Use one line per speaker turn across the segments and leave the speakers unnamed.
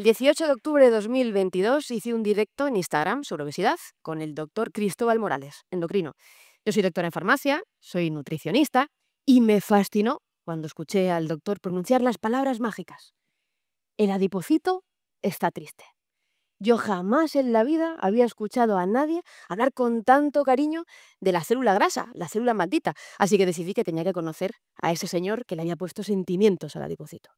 El 18 de octubre de 2022 hice un directo en Instagram sobre obesidad con el doctor Cristóbal Morales, endocrino. Yo soy doctora en farmacia, soy nutricionista y me fascinó cuando escuché al doctor pronunciar las palabras mágicas. El adipocito está triste. Yo jamás en la vida había escuchado a nadie hablar con tanto cariño de la célula grasa, la célula maldita, así que decidí que tenía que conocer a ese señor que le había puesto sentimientos al adipocito.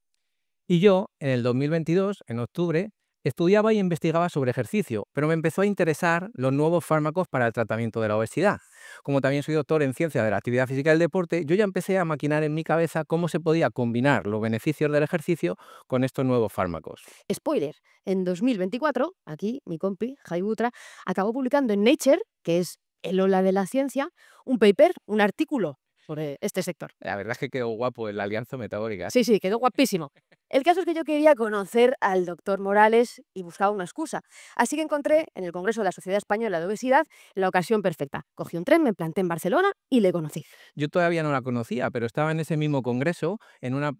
Y yo, en el 2022, en octubre, estudiaba y investigaba sobre ejercicio, pero me empezó a interesar los nuevos fármacos para el tratamiento de la obesidad. Como también soy doctor en ciencia de la actividad física y el deporte, yo ya empecé a maquinar en mi cabeza cómo se podía combinar los beneficios del ejercicio con estos nuevos fármacos.
Spoiler, en 2024, aquí mi compi, Jai Butra, acabó publicando en Nature, que es el ola de la ciencia, un paper, un artículo sobre este sector.
La verdad es que quedó guapo en la alianza metabólica.
Sí, quedó guapísimo. El caso es que yo quería conocer al doctor Morales y buscaba una excusa. Así que encontré en el Congreso de la Sociedad Española de Obesidad la ocasión perfecta. Cogí un tren, me planté en Barcelona y le conocí.
Yo todavía no la conocía, pero estaba en ese mismo congreso, en una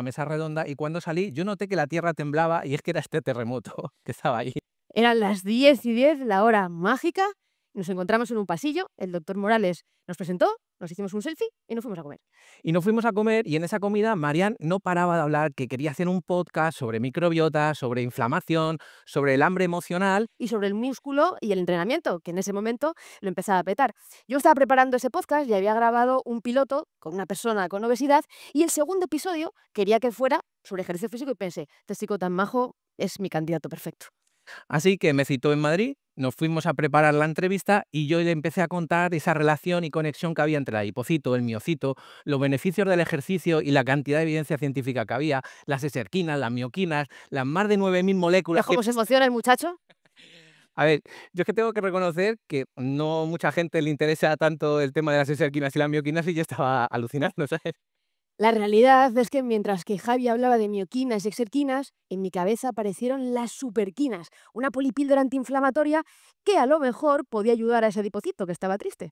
mesa redonda, y cuando salí yo noté que la tierra temblaba y es que era este terremoto que estaba ahí.
Eran las 10:10, la hora mágica. Nos encontramos en un pasillo, el doctor Morales nos presentó, nos hicimos un selfie y nos fuimos a comer.
Y nos fuimos a comer y en esa comida Marian no paraba de hablar que quería hacer un podcast sobre microbiota, sobre inflamación, sobre el hambre emocional.
Y sobre el músculo y el entrenamiento, que en ese momento lo empezaba a petar. Yo estaba preparando ese podcast y había grabado un piloto con una persona con obesidad y el segundo episodio quería que fuera sobre ejercicio físico y pensé, este chico tan majo es mi candidato perfecto.
Así que me citó en Madrid, nos fuimos a preparar la entrevista y yo le empecé a contar esa relación y conexión que había entre el adipocito, el miocito, los beneficios del ejercicio y la cantidad de evidencia científica que había, las eserquinas, las mioquinas, las más de 9000 moléculas.
¿Cómo se emociona el muchacho?
A ver, yo es que tengo que reconocer que no mucha gente le interesa tanto el tema de las exerquinas y las mioquinas y yo estaba alucinando, ¿sabes?
La realidad es que mientras que Javi hablaba de mioquinas y exerquinas, en mi cabeza aparecieron las superquinas, una polipíldora antiinflamatoria que a lo mejor podía ayudar a ese adipocito que estaba triste.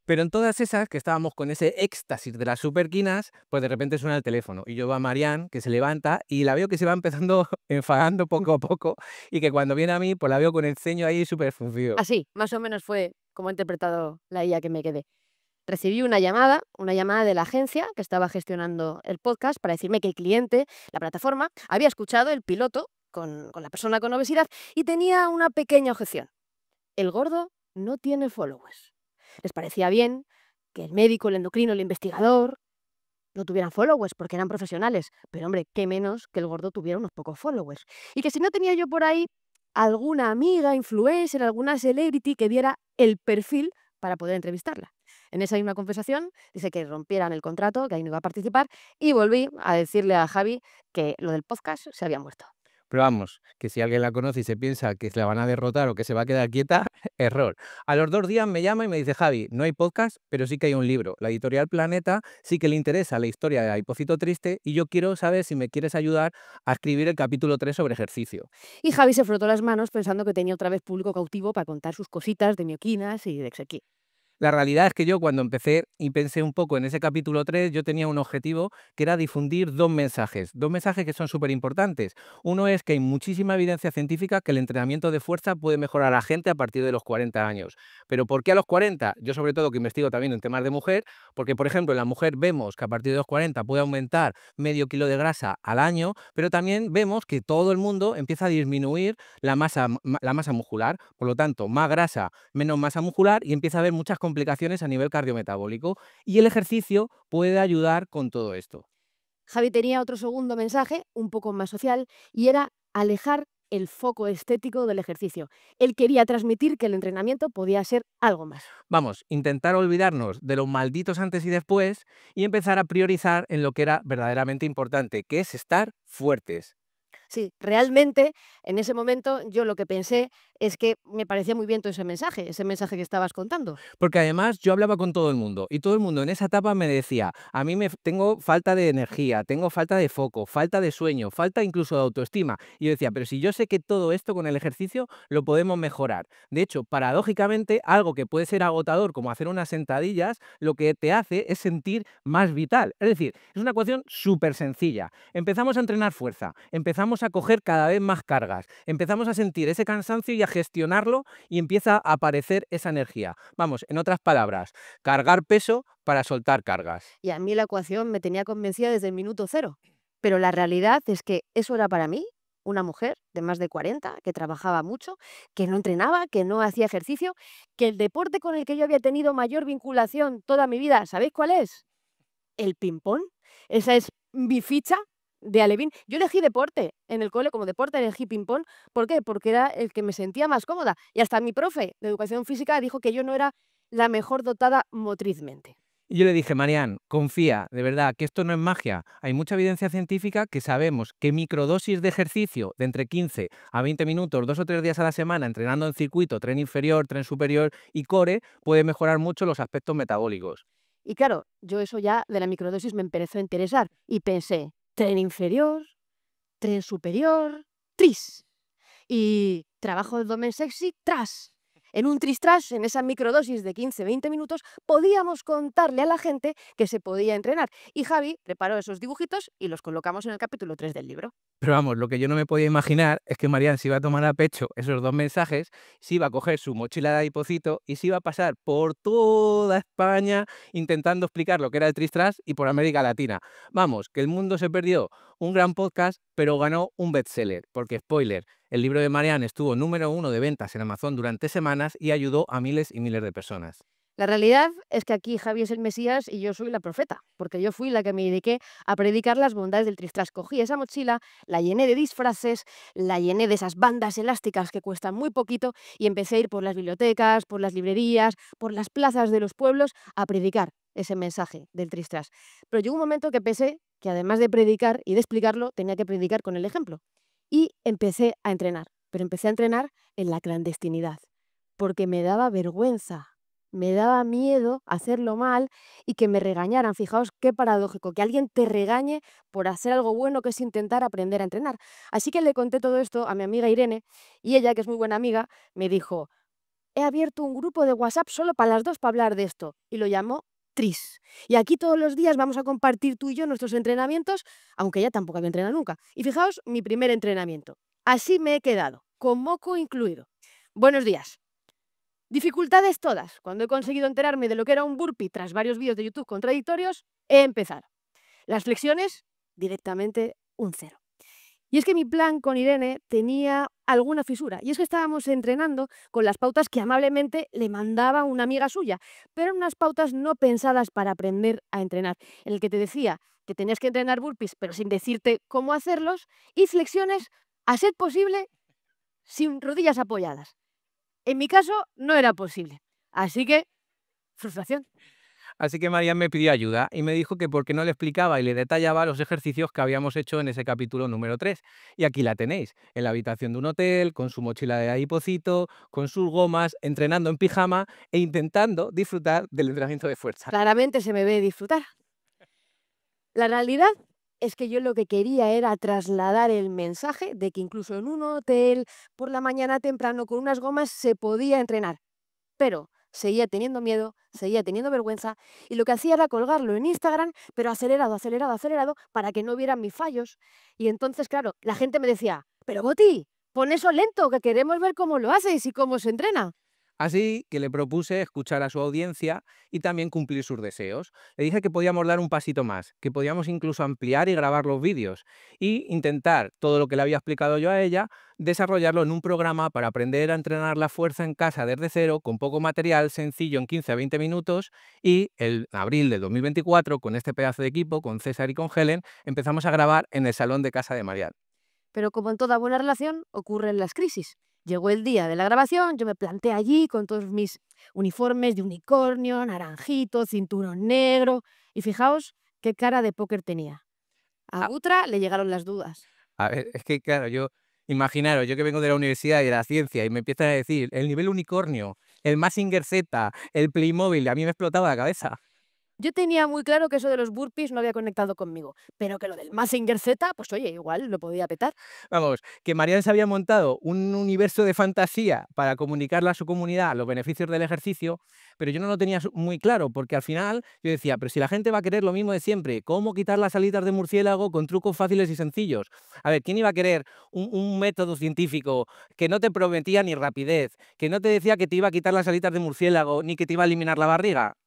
Pero en todas esas, que estábamos con ese éxtasis de las superquinas, pues de repente suena el teléfono y yo veo a Marian, que se levanta y la veo que se va empezando enfadando poco a poco y que cuando viene a mí, pues la veo con el ceño ahí súper fruncido.
Así, más o menos fue como ha interpretado la IA que me quedé. Recibí una llamada de la agencia que estaba gestionando el podcast para decirme que el cliente, la plataforma, había escuchado el piloto con la persona con obesidad y tenía una pequeña objeción. El gordo no tiene followers. Les parecía bien que el médico, el endocrino, el investigador no tuvieran followers porque eran profesionales, pero hombre, qué menos que el gordo tuviera unos pocos followers. Y que si no tenía yo por ahí alguna amiga, influencer, alguna celebrity que diera el perfil para poder entrevistarla. En esa misma conversación dice que rompieran el contrato, que ahí no iba a participar, y volví a decirle a Javi que lo del podcast se había muerto.
Pero vamos, que si alguien la conoce y se piensa que se la van a derrotar o que se va a quedar quieta, error. A los 2 días me llama y me dice, Javi, no hay podcast, pero sí que hay un libro. La editorial Planeta sí que le interesa la historia de Adipocito Triste y yo quiero saber si me quieres ayudar a escribir el capítulo 3 sobre ejercicio.
Y Javi se frotó las manos pensando que tenía otra vez público cautivo para contar sus cositas de mioquinas y de exequí.
La realidad es que yo cuando empecé y pensé un poco en ese capítulo 3, yo tenía un objetivo que era difundir dos mensajes que son súper importantes. Uno es que hay muchísima evidencia científica que el entrenamiento de fuerza puede mejorar a la gente a partir de los 40 años. ¿Pero por qué a los 40? Yo sobre todo que investigo también en temas de mujer, porque por ejemplo en la mujer vemos que a partir de los 40 puede aumentar medio kilo de grasa al año, pero también vemos que todo el mundo empieza a disminuir la masa muscular, por lo tanto más grasa, menos masa muscular y empieza a haber muchas complicaciones a nivel cardiometabólico y el ejercicio puede ayudar con todo esto.
Javi tenía otro segundo mensaje, un poco más social, y era alejar el foco estético del ejercicio. Él quería transmitir que el entrenamiento podía ser algo más.
Vamos, intentar olvidarnos de los malditos antes y después y empezar a priorizar en lo que era verdaderamente importante, que es estar fuertes.
Sí, realmente en ese momento yo lo que pensé es que me parecía muy bien todo ese mensaje que estabas contando.
Porque además yo hablaba con todo el mundo y todo el mundo en esa etapa me decía, a mí tengo falta de energía, tengo falta de foco, falta de sueño, falta incluso de autoestima. Y yo decía, pero si yo sé que todo esto con el ejercicio lo podemos mejorar. De hecho, paradójicamente, algo que puede ser agotador como hacer unas sentadillas, lo que te hace es sentir más vital. Es decir, es una ecuación súper sencilla. Empezamos a entrenar fuerza, empezamos a coger cada vez más cargas, empezamos a sentir ese cansancio y a gestionarlo y empieza a aparecer esa energía. Vamos, en otras palabras, cargar peso para soltar cargas.
Y a mí la ecuación me tenía convencida desde el minuto cero. Pero la realidad es que eso era para mí, una mujer de más de 40, que trabajaba mucho, que no entrenaba, que no hacía ejercicio, que el deporte con el que yo había tenido mayor vinculación toda mi vida, ¿sabéis cuál es? El ping-pong. Esa es mi ficha de alevín. Yo elegí deporte en el cole, como deporte elegí ping-pong. ¿Por qué? Porque era el que me sentía más cómoda. Y hasta mi profe de educación física dijo que yo no era la mejor dotada motrizmente.
Y yo le dije, Marian, confía, de verdad, que esto no es magia. Hay mucha evidencia científica que sabemos que microdosis de ejercicio de entre 15 a 20 minutos, 2 o 3 días a la semana, entrenando en circuito, tren inferior, tren superior y core, puede mejorar mucho los aspectos metabólicos.
Y claro, yo eso ya de la microdosis me empezó a interesar y pensé, tren inferior, tren superior, tris. Y trabajo de abdomen sexy, tras. En un tris-tras, en esa microdosis de 15-20 minutos, podíamos contarle a la gente que se podía entrenar. Y Javi preparó esos dibujitos y los colocamos en el capítulo 3 del libro.
Pero vamos, lo que yo no me podía imaginar es que Marian se iba a tomar a pecho esos 2 mensajes, se iba a coger su mochila de adipocito y se iba a pasar por toda España intentando explicar lo que era el Tristras y por América Latina. Vamos, que el mundo se perdió un gran podcast, pero ganó un bestseller, porque spoiler, el libro de Marian estuvo número 1 de ventas en Amazon durante semanas y ayudó a miles y miles de personas.
La realidad es que aquí Javi es el Mesías y yo soy la profeta, porque yo fui la que me dediqué a predicar las bondades del tristras. Cogí esa mochila, la llené de disfraces, la llené de esas bandas elásticas que cuestan muy poquito y empecé a ir por las bibliotecas, por las librerías, por las plazas de los pueblos a predicar ese mensaje del tristras. Pero llegó un momento que pensé que además de predicar y de explicarlo, tenía que predicar con el ejemplo. Y empecé a entrenar, pero empecé a entrenar en la clandestinidad, porque me daba vergüenza. Me daba miedo hacerlo mal y que me regañaran. Fijaos qué paradójico, que alguien te regañe por hacer algo bueno que es intentar aprender a entrenar. Así que le conté todo esto a mi amiga Irene y ella, que es muy buena amiga, me dijo, he abierto un grupo de WhatsApp solo para las dos para hablar de esto y lo llamó Tris. Y aquí todos los días vamos a compartir tú y yo nuestros entrenamientos, aunque ella tampoco había entrenado nunca. Y fijaos, mi primer entrenamiento. Así me he quedado, con moco incluido. Buenos días. Dificultades todas. Cuando he conseguido enterarme de lo que era un burpee tras varios vídeos de YouTube contradictorios, he empezado. Las flexiones, directamente un 0. Y es que mi plan con Irene tenía alguna fisura. Y es que estábamos entrenando con las pautas que amablemente le mandaba una amiga suya, pero eran unas pautas no pensadas para aprender a entrenar, en el que te decía que tenías que entrenar burpees, pero sin decirte cómo hacerlos, y flexiones, a ser posible, sin rodillas apoyadas. En mi caso, no era posible. Así que, frustración.
Así que Marian me pidió ayuda y me dijo que por qué no le explicaba y le detallaba los ejercicios que habíamos hecho en ese capítulo número 3. Y aquí la tenéis, en la habitación de un hotel, con su mochila de adipocito, con sus gomas, entrenando en pijama e intentando disfrutar del entrenamiento de fuerza.
Claramente se me ve disfrutar. La realidad es que yo lo que quería era trasladar el mensaje de que incluso en un hotel, por la mañana temprano, con unas gomas, se podía entrenar. Pero seguía teniendo miedo, seguía teniendo vergüenza y lo que hacía era colgarlo en Instagram, pero acelerado, acelerado, acelerado, para que no vieran mis fallos. Y entonces, claro, la gente me decía, pero Boti, pon eso lento, que queremos ver cómo lo haces y cómo se entrena.
Así que le propuse escuchar a su audiencia y también cumplir sus deseos. Le dije que podíamos dar un pasito más, que podíamos incluso ampliar y grabar los vídeos y intentar todo lo que le había explicado yo a ella, desarrollarlo en un programa para aprender a entrenar la fuerza en casa desde cero, con poco material, sencillo en 15 a 20 minutos. Y en abril de 2024, con este pedazo de equipo, con César y con Helen, empezamos a grabar en el salón de casa de Marian.
Pero como en toda buena relación, ocurren las crisis. Llegó el día de la grabación, yo me planté allí con todos mis uniformes de unicornio, naranjito, cinturón negro, y fijaos qué cara de póker tenía. A Gutra le llegaron las dudas.
A ver, es que claro, yo Imaginaros, yo que vengo de la universidad y de la ciencia y me empiezan a decir el nivel unicornio, el Mazinger Z, el Playmobil, a mí me explotaba la cabeza.
Yo tenía muy claro que eso de los burpees no había conectado conmigo, pero que lo del Mazinger Z, pues oye, igual lo podía petar.
Vamos, que Marian se había montado un universo de fantasía para comunicarle a su comunidad los beneficios del ejercicio, pero yo no lo tenía muy claro, porque al final yo decía, pero si la gente va a querer lo mismo de siempre, ¿cómo quitar las alitas de murciélago con trucos fáciles y sencillos? A ver, ¿quién iba a querer un método científico que no te prometía ni rapidez, que no te decía que te iba a quitar las alitas de murciélago, ni que te iba a eliminar la barriga?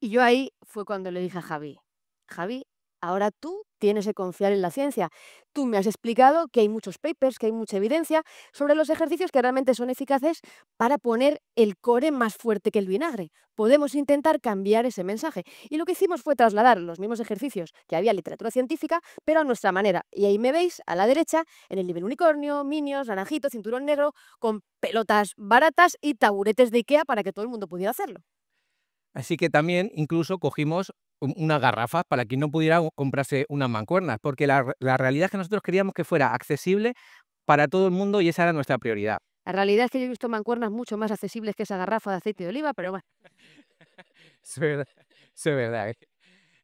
Y yo ahí fue cuando le dije a Javi, Javi, ahora tú tienes que confiar en la ciencia. Tú me has explicado que hay muchos papers, que hay mucha evidencia sobre los ejercicios que realmente son eficaces para poner el core más fuerte que el vinagre. Podemos intentar cambiar ese mensaje. Y lo que hicimos fue trasladar los mismos ejercicios que había en literatura científica, pero a nuestra manera. Y ahí me veis, a la derecha, en el nivel unicornio, minions, naranjito, cinturón negro, con pelotas baratas y taburetes de Ikea para que todo el mundo pudiera hacerlo.
Así que también incluso cogimos unas garrafas para quien no pudiera comprarse unas mancuernas, porque la realidad es que nosotros queríamos que fuera accesible para todo el mundo y esa era nuestra prioridad.
La realidad es que yo he visto mancuernas mucho más accesibles que esa garrafa de aceite de oliva, pero bueno.
Es verdad, es verdad.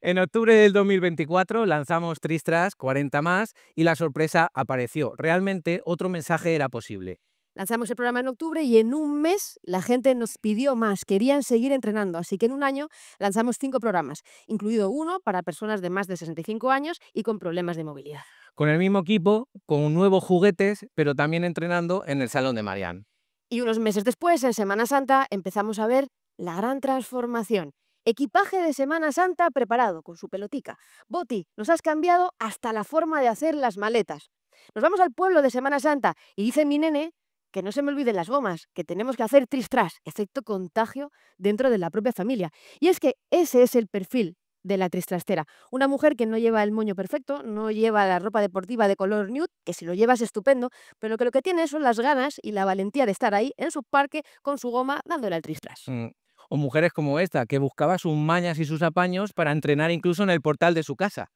En octubre del 2024 lanzamos Tristras 40 más y la sorpresa apareció. Realmente otro mensaje era posible.
Lanzamos el programa en octubre y en un mes la gente nos pidió más, querían seguir entrenando, así que en un año lanzamos 5 programas, incluido uno para personas de más de 65 años y con problemas de movilidad.
Con el mismo equipo, con nuevos juguetes, pero también entrenando en el Salón de Marian.
Y unos meses después, en Semana Santa, empezamos a ver la gran transformación. Equipaje de Semana Santa preparado con su pelotica. Boti, nos has cambiado hasta la forma de hacer las maletas. Nos vamos al pueblo de Semana Santa y dice mi nene que no se me olviden las gomas, que tenemos que hacer tris-tras, efecto contagio dentro de la propia familia. Y es que ese es el perfil de la tristrastera. Una mujer que no lleva el moño perfecto, no lleva la ropa deportiva de color nude, que si lo llevas estupendo, pero que lo que tiene son las ganas y la valentía de estar ahí en su parque con su goma dándole al tristras.
Mm, O mujeres como esta, que buscaba sus mañas y sus apaños para entrenar incluso en el portal de su casa.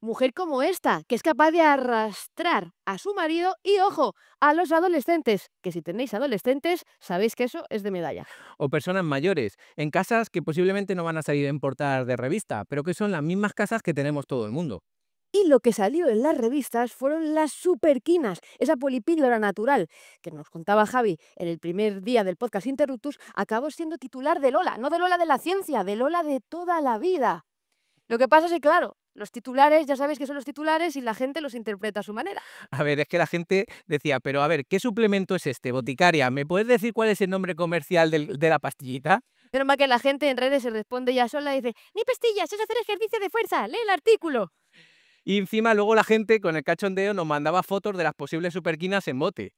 Mujer como esta, que es capaz de arrastrar a su marido y, ojo, a los adolescentes, que si tenéis adolescentes, sabéis que eso es de medalla.
O personas mayores, en casas que posiblemente no van a salir en portadas de revista, pero que son las mismas casas que tenemos todo el mundo.
Y lo que salió en las revistas fueron las superquinas, esa polipíldora natural que nos contaba Javi en el primer día del podcast Interruptus, acabó siendo titular de Lola, no de Lola de la ciencia, de Lola de toda la vida. Lo que pasa es que, claro, los titulares, ya sabéis que son los titulares y la gente los interpreta a su manera.
A ver, es que la gente decía, pero a ver, ¿qué suplemento es este, boticaria? ¿Me puedes decir cuál es el nombre comercial de la pastillita?
Pero más que la gente en redes se responde ya sola y dice, ni pestillas, es hacer ejercicio de fuerza, lee el artículo.
Y encima luego la gente con el cachondeo nos mandaba fotos de las posibles superquinas en bote.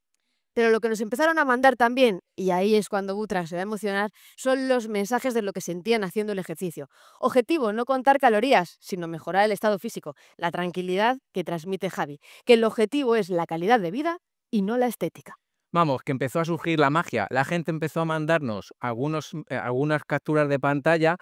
Pero lo que nos empezaron a mandar también, y ahí es cuando Butra se va a emocionar, son los mensajes de lo que sentían haciendo el ejercicio. Objetivo, no contar calorías, sino mejorar el estado físico, la tranquilidad que transmite Javi, que el objetivo es la calidad de vida y no la estética.
Vamos, que empezó a surgir la magia. La gente empezó a mandarnos algunas capturas de pantalla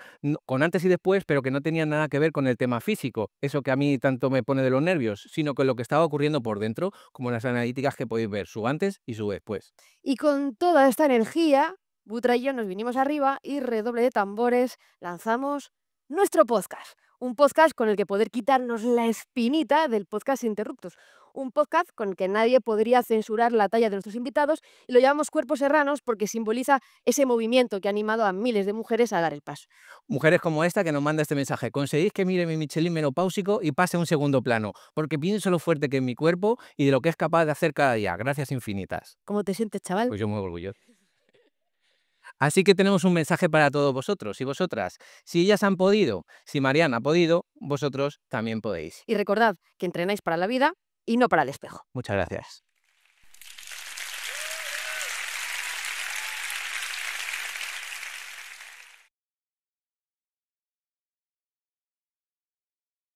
con antes y después, pero que no tenían nada que ver con el tema físico, eso que a mí tanto me pone de los nervios, sino con lo que estaba ocurriendo por dentro, como las analíticas que podéis ver, su antes y su después.
Y con toda esta energía, Butra y yo nos vinimos arriba y redoble de tambores, lanzamos nuestro podcast. Un podcast con el que poder quitarnos la espinita del podcast Interruptus. Un podcast con el que nadie podría censurar la talla de nuestros invitados y lo llamamos Cuerpos Serranos porque simboliza ese movimiento que ha animado a miles de mujeres a dar el paso.
Mujeres como esta que nos manda este mensaje, conseguís que mire mi Michelin menopáusico y pase a un segundo plano, porque pienso lo fuerte que es mi cuerpo y de lo que es capaz de hacer cada día. Gracias infinitas.
¿Cómo te sientes, chaval?
Pues yo muy orgulloso. Así que tenemos un mensaje para todos vosotros y vosotras. Si ellas han podido, si Mariana ha podido, vosotros también podéis.
Y recordad que entrenáis para la vida y no para el espejo.
Muchas gracias.